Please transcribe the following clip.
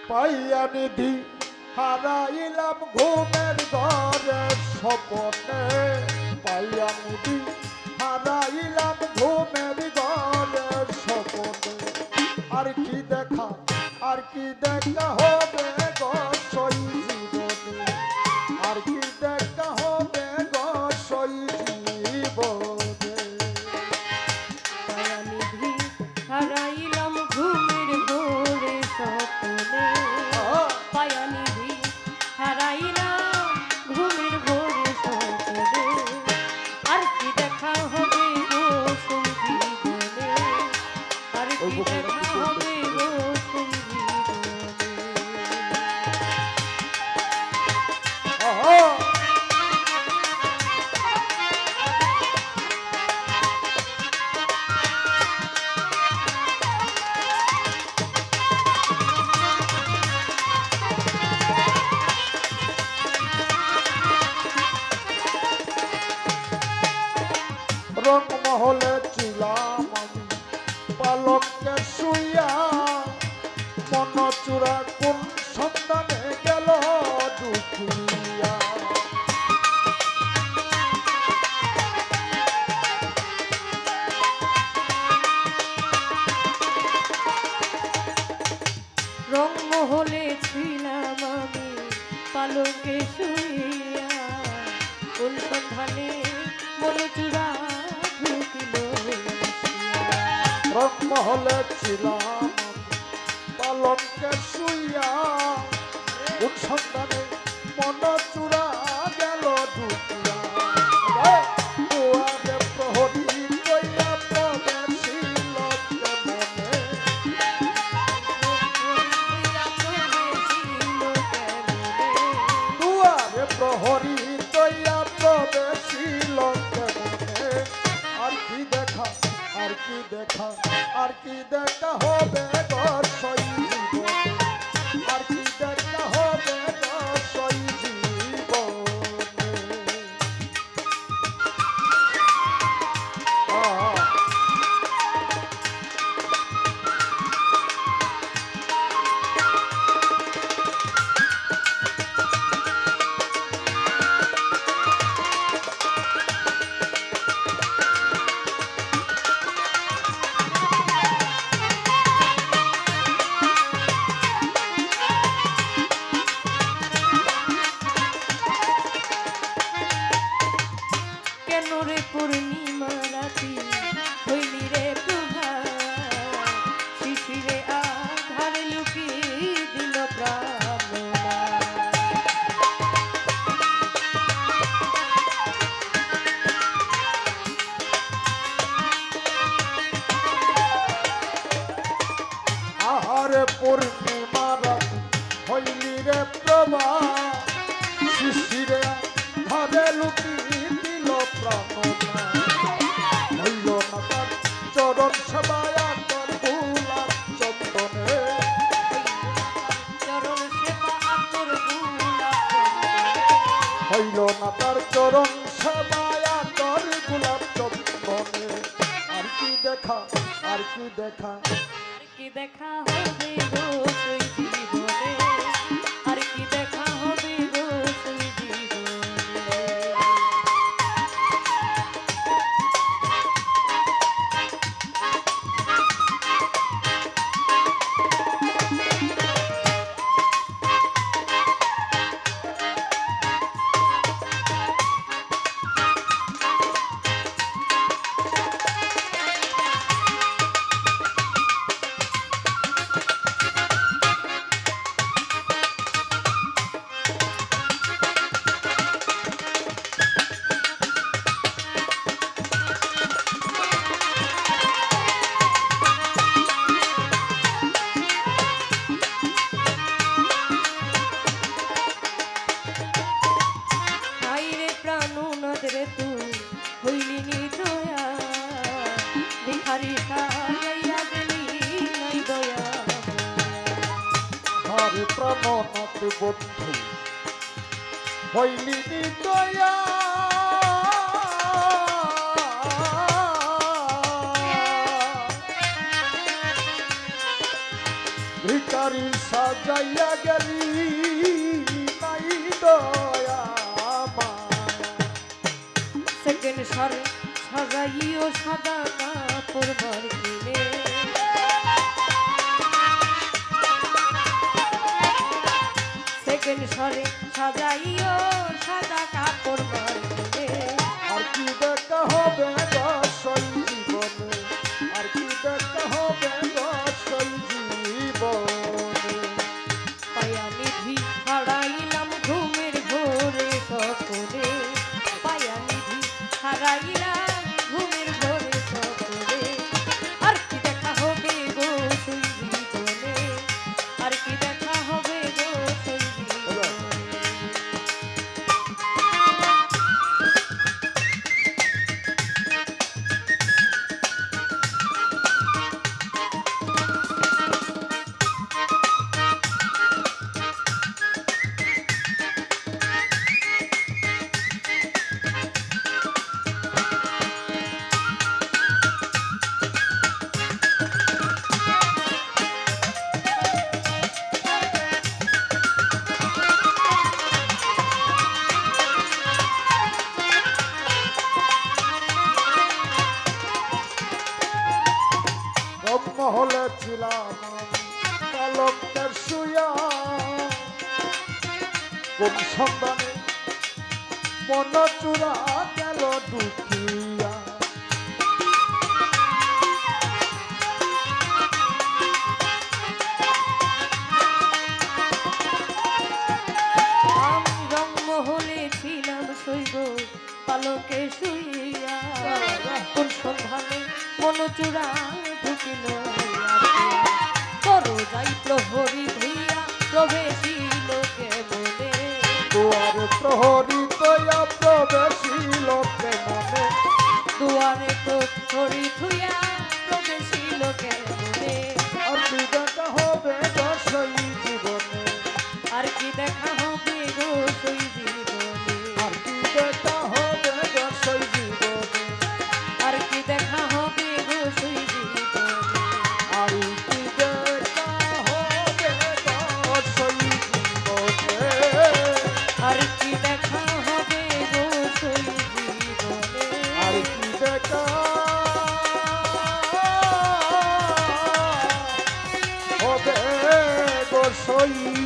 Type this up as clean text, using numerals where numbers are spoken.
পাইয়া নিধি হারাইলাম ঘুমের ঘরে স্বপনে, পাইয়া নিধি হারাইলাম ঘুমের ঘরে স্বপনে। আর কি দেখা, আর কি দেখা হবে গো সই জীবনে, আর কি দেখা হবে গো সই জীবনে। পায়া নিধি হারাইলাম ঘুমের ঘোরে স্বপ্নে, পায়া নিধি হারাইলাম ঘুমের ঘোরে স্বপ্নে। আর কি দেখা হবে গো সেই জীবনে, আর কি দেখা হবে গো সেই জীবনে। রংমহলে ছিলাম আমি পালকে শুইয়া, মন চূড়া কোন সন্ধানে গেল দুখিয়া। রংমহলে ছিলাম আমি পালকে শুইয়া, কোন সন্ধানে মনে চূড়া ঢুকিল বসিয়া। রংমহলে ছিলাম পালকে শুইয়া, কোন সন্ধানে মন চূড়া গেল দুখিয়া। দুয়ারে প্রহরী কইয়া প্রবেশিল মনে, দুয়ারে প্রহরী কইয়া প্রবেশিল মনে। আর কি দেখা, আর কি দেখা, আর কি দেখা হবে গো সই জীবনে, আর কি দেখা হবে গো সই জীবনে। কেন রে পূর্ণিমা রাতি হইলি রে প্রভাত, শিশিরে আধারে লুকিয়ে দিল প্রাণনা। আহারে পূর্ণিমা রাতি হইলি রে প্রভা, শিশিরে ধারে লুকিয়ে দিল প্রাণনা। হইল না তার চরণ সেবায় তোর গোলাপ চন্দনে, চরণ সেবা আতর গোলাপ চন্দনে। হইল না তার চরণ সেবায় তোর গোলাপ চন্দনে। আর কি দেখা, আর কি দেখা, আর কি দেখা হবে গো সেই জীবনে, আর কি দেখা হবে গো সেই জীবনে। রে তুই হইলি নি দয়া, ভিখারি সাজাইয়া গেলি নাই দয়া। হরে প্রাণনাথ বন্ধু হইলি নি দয়া, ভিখারি নারী সাজাইয়া গেলি নাই দয়া মায়া। সেকেন্ড সরে সাজাইও সাদা কাপড় মার্কিনে সেকেন্ড সরে সাজাইও সাদা কাপড় মার্কিনে আর কি দেখা হবে দশই জীবনে, আর কি দেখা হবে দশই জীবনে। পায়া নিধি হারাইলাম ঘুমের ঘোরে সকলে পায়া নিধি হারাইলাম ঘুমের ঘোরে সকলে আর কি দেখা হবে গো সেই জীবনে আর কি দেখা হবে গো সেই জীবনে মহলে ছিলাম কালকের শুয়া, কোন সন্ধানে মন চূড়া গেল দুখিয়া। আমি রংমহলে ছিলাম শৈব পালকে শুইয়া কোন সন্ধানে মনচূড়া ঢুকিল করো যাই প্রহরী ধুইয়া প্রবেশিল কেমনে দুয়ারে প্রহরী তয়া প্রবেশিল মনে, দুয়ারে প্রহরী ধুইয়া প্রবেশিল কেমনে আর কি দেখা হবে দশই জীবনে, আর কি দেখা হবে গো সেই জীবনে আর কি দেখা হবে দশই জীবনে, আর কি দেখা হবে গো সেই জীবনে আর কি দেখা হবে দশই জীবনে, আর কি দেখা হবে গো সেই জীবনে আর কি দেখা হবে দশই